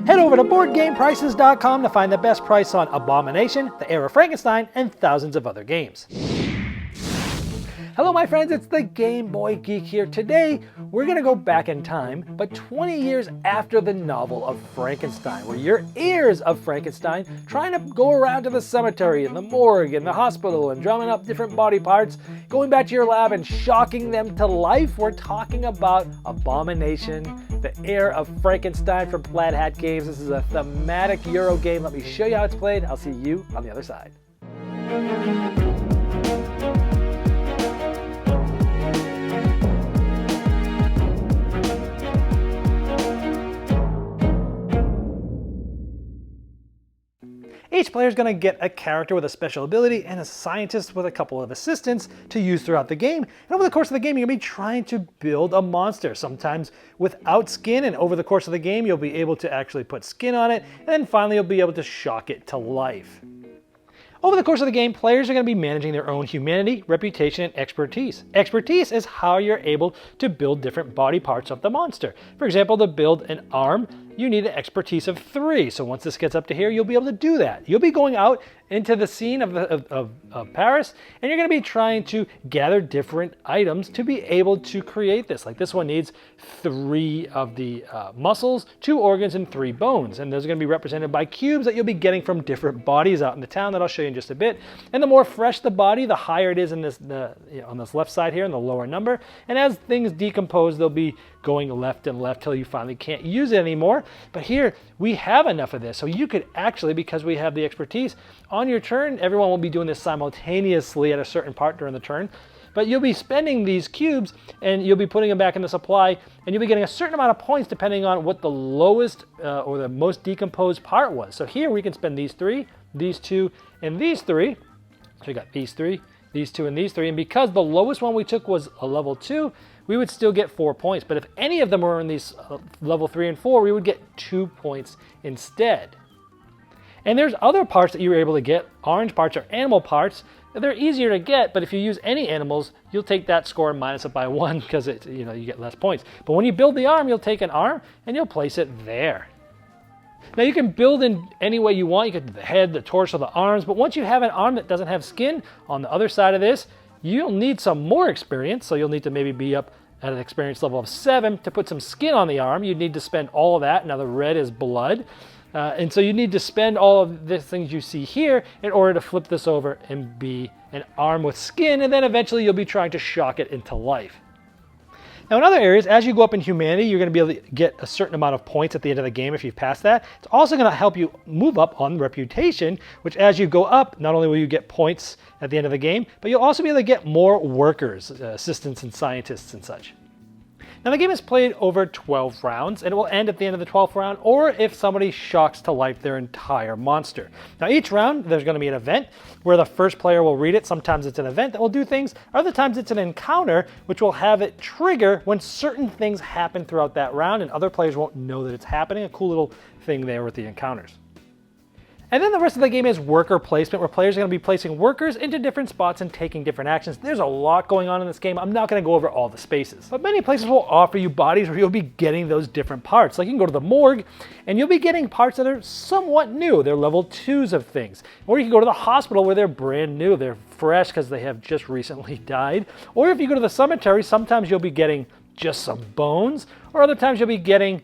Head over to BoardGamePrices.com to find the best price on Abomination, the Heir of Frankenstein, and thousands of other games. Hello my friends, it's the Game Boy Geek here. Today, we're gonna go back in time, but 20 years after the novel of Frankenstein, where you're heirs of Frankenstein, trying to go around to the cemetery and the morgue and the hospital and drumming up different body parts, going back to your lab and shocking them to life. We're talking about Abomination, the Heir of Frankenstein from Plaid Hat Games. This is a thematic Euro game. Let me show you how it's played. I'll see you on the other side. Each player is going to get a character with a special ability and a scientist with a couple of assistants to use throughout the game. And over the course of the game, you're going to be trying to build a monster, sometimes without skin, and over the course of the game, you'll be able to actually put skin on it, and then finally you'll be able to shock it to life. Over the course of the game, players are going to be managing their own humanity, reputation, and expertise. Expertise is how you're able to build different body parts of the monster. For example, to build an arm, you need an expertise of 3. So once this gets up to here, you'll be able to do that. You'll be going out into the scene of Paris, and you're going to be trying to gather different items to be able to create this. Like this one needs 3 of the muscles, 2 organs, and 3 bones. And those are going to be represented by cubes that you'll be getting from different bodies out in the town that I'll show you in just a bit. And the more fresh the body, the higher it is in this on this left side here in the lower number. And as things decompose, they'll be going left and left till you finally can't use it anymore. But here we have enough of this, so you could actually, because we have the expertise, on your turn, everyone will be doing this simultaneously at a certain part during the turn, but you'll be spending these cubes and you'll be putting them back in the supply, and you'll be getting a certain amount of points depending on what the lowest or the most decomposed part was. So here we can spend these 3, these 2, and these 3. So we got these 3, these 2, and these 3, and because the lowest one we took was a level 2, we would still get 4 points. But if any of them were in these level 3 and 4, we would get 2 points instead. And there's other parts that you were able to get. Orange parts are animal parts. They're easier to get, but if you use any animals, you'll take that score and minus it by 1 because you get less points. But when you build the arm, you'll take an arm and you'll place it there. Now you can build in any way you want. You could do the head, the torso, the arms, but once you have an arm that doesn't have skin on the other side of this, you'll need some more experience. So you'll need to maybe be up at an experience level of 7 to put some skin on the arm. You'd need to spend all of that. Now the red is blood. And so you need to spend all of the things you see here in order to flip this over and be an arm with skin, and then eventually you'll be trying to shock it into life. Now in other areas, as you go up in humanity, you're going to be able to get a certain amount of points at the end of the game if you've passed that. It's also going to help you move up on reputation, which as you go up, not only will you get points at the end of the game, but you'll also be able to get more workers, assistants and scientists and such. Now the game is played over 12 rounds, and it will end at the end of the 12th round, or if somebody shocks to life their entire monster. Now each round, there's going to be an event where the first player will read it. Sometimes it's an event that will do things, other times it's an encounter, which will have it trigger when certain things happen throughout that round, and other players won't know that it's happening. A cool little thing there with the encounters. And then the rest of the game is worker placement, where players are going to be placing workers into different spots and taking different actions. There's a lot going on in this game. I'm not going to go over all the spaces. But many places will offer you bodies where you'll be getting those different parts. Like you can go to the morgue and you'll be getting parts that are somewhat new. They're level 2s of things. Or you can go to the hospital where they're brand new. They're fresh because they have just recently died. Or if you go to the cemetery, sometimes you'll be getting just some bones. Or other times you'll be getting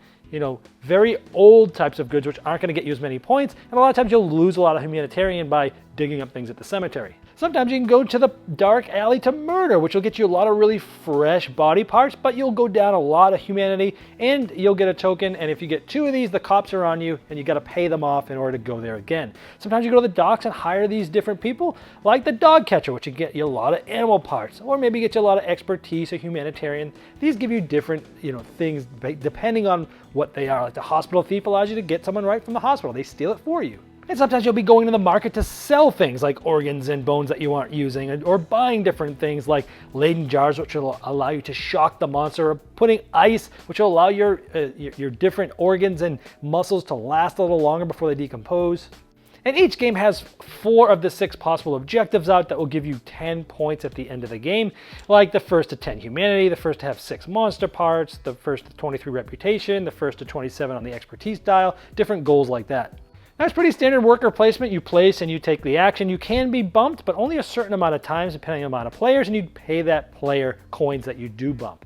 very old types of goods which aren't going to get you as many points, and a lot of times you'll lose a lot of humanitarian by digging up things at the cemetery. Sometimes you can go to the dark alley to murder, which will get you a lot of really fresh body parts, but you'll go down a lot of humanity and you'll get a token, and if you get 2 of these, the cops are on you and you got to pay them off in order to go there again. Sometimes you go to the docks and hire these different people, like the dog catcher, which will get you a lot of animal parts, or maybe get you a lot of expertise or humanitarian. These give you different things depending on what they are. Like the hospital thief allows you to get someone right from the hospital. They steal it for you. And sometimes you'll be going to the market to sell things like organs and bones that you aren't using, or buying different things like Leyden jars, which will allow you to shock the monster, or putting ice, which will allow your different organs and muscles to last a little longer before they decompose. And each game has 4 of the 6 possible objectives out that will give you 10 points at the end of the game, like the first to 10 humanity, the first to have 6 monster parts, the first to 23 reputation, the first to 27 on the expertise dial, different goals like that. Now, it's pretty standard worker placement. You place and you take the action. You can be bumped, but only a certain amount of times depending on the amount of players, and you pay that player coins that you do bump.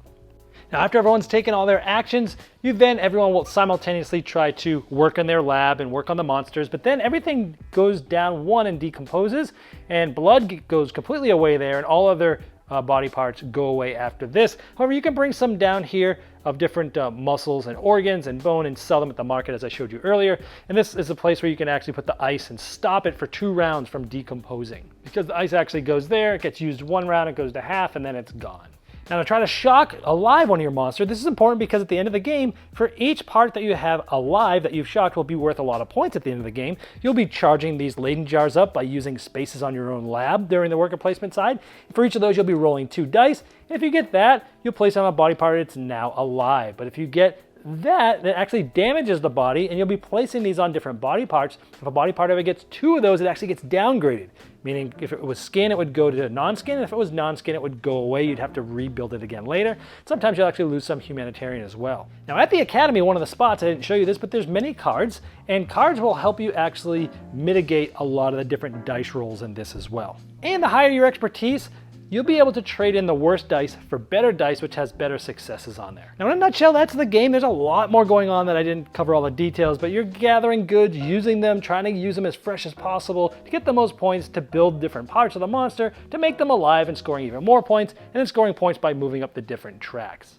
Now, after everyone's taken all their actions, everyone will simultaneously try to work in their lab and work on the monsters, but then everything goes down 1 and decomposes, and blood goes completely away there, and all other body parts go away after this. However, you can bring some down here of different muscles and organs and bone and sell them at the market, as I showed you earlier. And this is a place where you can actually put the ice and stop it for 2 rounds from decomposing. Because the ice actually goes there, it gets used 1 round, it goes to half, and then it's gone. Now, to try to shock alive one of your monster, this is important because at the end of the game, for each part that you have alive that you've shocked will be worth a lot of points at the end of the game. You'll be charging these Leyden jars up by using spaces on your own lab during the worker placement side. For each of those, you'll be rolling 2 dice. And if you get that, you'll place it on a body part that's now alive. But if you get that actually damages the body, and you'll be placing these on different body parts. If a body part ever gets 2 of those, it actually gets downgraded. Meaning if it was skin, it would go to non-skin, and if it was non-skin, it would go away. You'd have to rebuild it again later. Sometimes you'll actually lose some humanitarian as well. Now at the Academy, one of the spots, I didn't show you this, but there's many cards, and cards will help you actually mitigate a lot of the different dice rolls in this as well. And the higher your expertise, you'll be able to trade in the worst dice for better dice, which has better successes on there. Now in a nutshell, that's the game. There's a lot more going on that I didn't cover all the details, but you're gathering goods, using them, trying to use them as fresh as possible to get the most points, to build different parts of the monster, to make them alive, and scoring even more points, and then scoring points by moving up the different tracks.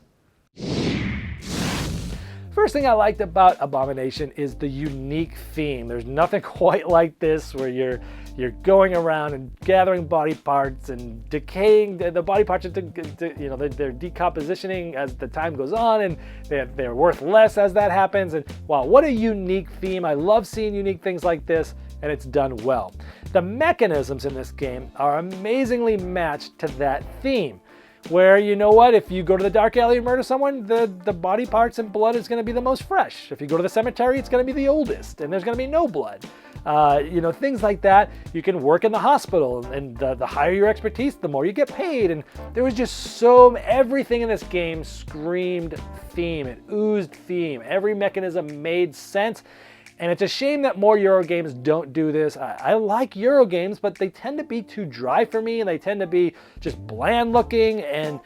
First thing I liked about Abomination is the unique theme. There's nothing quite like this where you're going around and gathering body parts and decaying. The body parts are, they're decompositioning as the time goes on, and they're worth less as that happens. And wow, what a unique theme. I love seeing unique things like this, and it's done well. The mechanisms in this game are amazingly matched to that theme. Where, you know what, if you go to the dark alley and murder someone, the body parts and blood is going to be the most fresh. If you go to the cemetery, it's going to be the oldest, and there's going to be no blood. Things like that. You can work in the hospital, and the higher your expertise, the more you get paid. And there was just everything in this game screamed theme. It oozed theme. Every mechanism made sense. And it's a shame that more Euro games don't do this. I like Euro games, but they tend to be too dry for me, and they tend to be just bland looking, and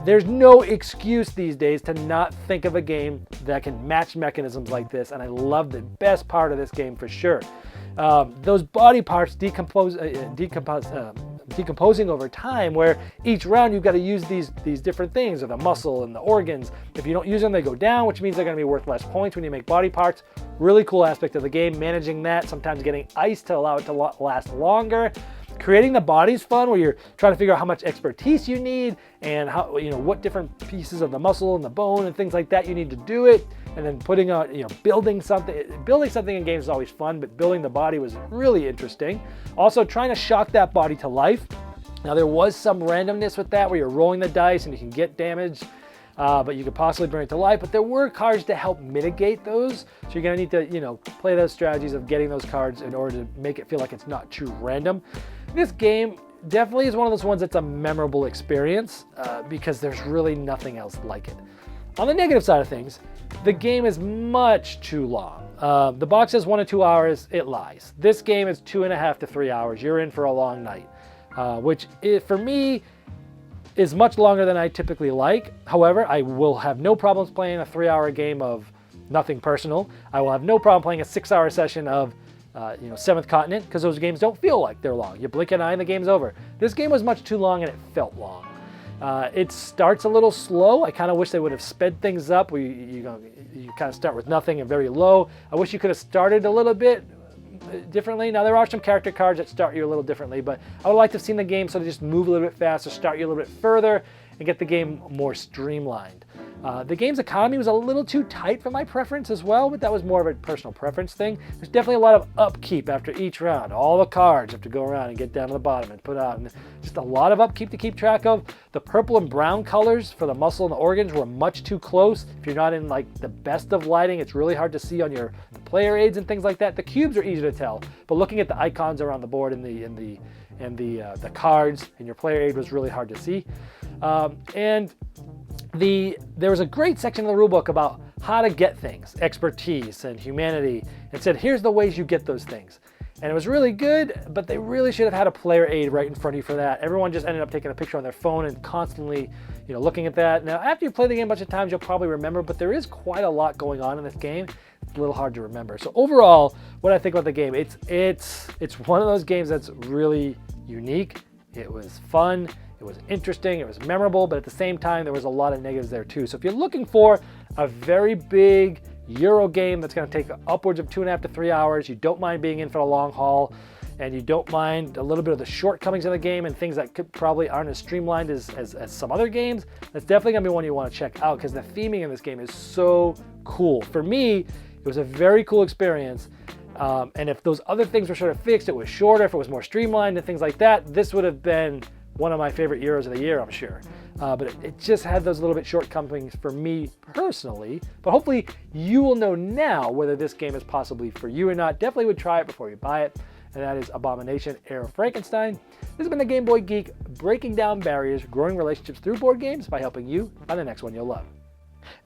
there's no excuse these days to not think of a game that can match mechanisms like this, and I love the best part of this game for sure. Those body parts decomposing over time, where each round you've got to use these different things, or the muscle and the organs. If you don't use them, they go down, which means they're going to be worth less points when you make body parts. Really cool aspect of the game, managing that, sometimes getting ice to allow it to last longer. Creating the body's fun, where you're trying to figure out how much expertise you need and how, what different pieces of the muscle and the bone and things like that you need to do it. And then putting out, building something in games is always fun, but building the body was really interesting. Also trying to shock that body to life. Now there was some randomness with that, where you're rolling the dice and you can get damaged, but you could possibly bring it to life. But there were cards to help mitigate those. So you're gonna need to, play those strategies of getting those cards in order to make it feel like it's not too random. This game definitely is one of those ones that's a memorable experience because there's really nothing else like it. On the negative side of things, the game is much too long. The box says 1 to 2 hours, it lies. This game is 2.5 to 3 hours. You're in for a long night, which for me is much longer than I typically like. However, I will have no problems playing a 3-hour game of nothing personal. I will have no problem playing a 6-hour session of Seventh Continent, because those games don't feel like they're long. You blink an eye and the game's over. This game was much too long, and it felt long. It starts a little slow. I kind of wish they would have sped things up. You kind of start with nothing and very low. I wish you could have started a little bit differently. Now there are some character cards that start you a little differently, but I would like to have seen the game sort of just move a little bit faster, start you a little bit further, and get the game more streamlined. The game's economy was a little too tight for my preference as well, but that was more of a personal preference thing. There's definitely a lot of upkeep after each round. All the cards have to go around and get down to the bottom and put out. And just a lot of upkeep to keep track of. The purple and brown colors for the muscle and the organs were much too close. If you're not in like the best of lighting, it's really hard to see on your player aids and things like that. The cubes are easy to tell, but looking at the icons around the board and the cards and your player aid was really hard to see. There was a great section in the rulebook about how to get things, expertise and humanity, and said, here's the ways you get those things. And it was really good, but they really should have had a player aid right in front of you for that. Everyone just ended up taking a picture on their phone and constantly, looking at that. Now, after you play the game a bunch of times, you'll probably remember, but there is quite a lot going on in this game. It's a little hard to remember. So overall, what I think about the game, it's one of those games that's really unique. It was fun. It was interesting, it was memorable, but at the same time, there was a lot of negatives there too. So if you're looking for a very big Euro game that's gonna take upwards of 2.5 to 3 hours, you don't mind being in for a long haul, and you don't mind a little bit of the shortcomings of the game and things that probably aren't as streamlined as some other games, that's definitely gonna be one you wanna check out because the theming in this game is so cool. For me, it was a very cool experience. And if those other things were sort of fixed, it was shorter, if it was more streamlined and things like that, this would have been one of my favorite Euros of the year, I'm sure. But it just had those little bit shortcomings for me personally. But hopefully you will know now whether this game is possibly for you or not. Definitely would try it before you buy it. And that is Abomination, Heir of Frankenstein. This has been the Game Boy Geek, breaking down barriers, growing relationships through board games by helping you find the next one you'll love.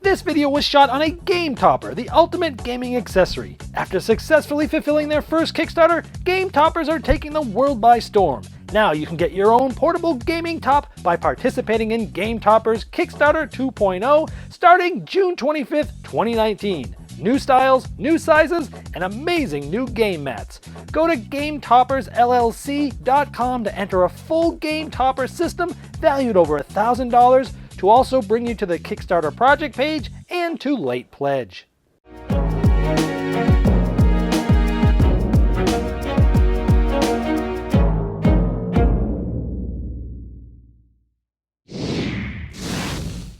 This video was shot on a Game Topper, the ultimate gaming accessory. After successfully fulfilling their first Kickstarter, Game Toppers are taking the world by storm. Now you can get your own portable gaming top by participating in Game Topper's Kickstarter 2.0 starting June 25th, 2019. New styles, new sizes, and amazing new game mats. Go to GameToppersLLC.com to enter a full Game Topper system valued over $1,000 to also bring you to the Kickstarter project page and to late pledge.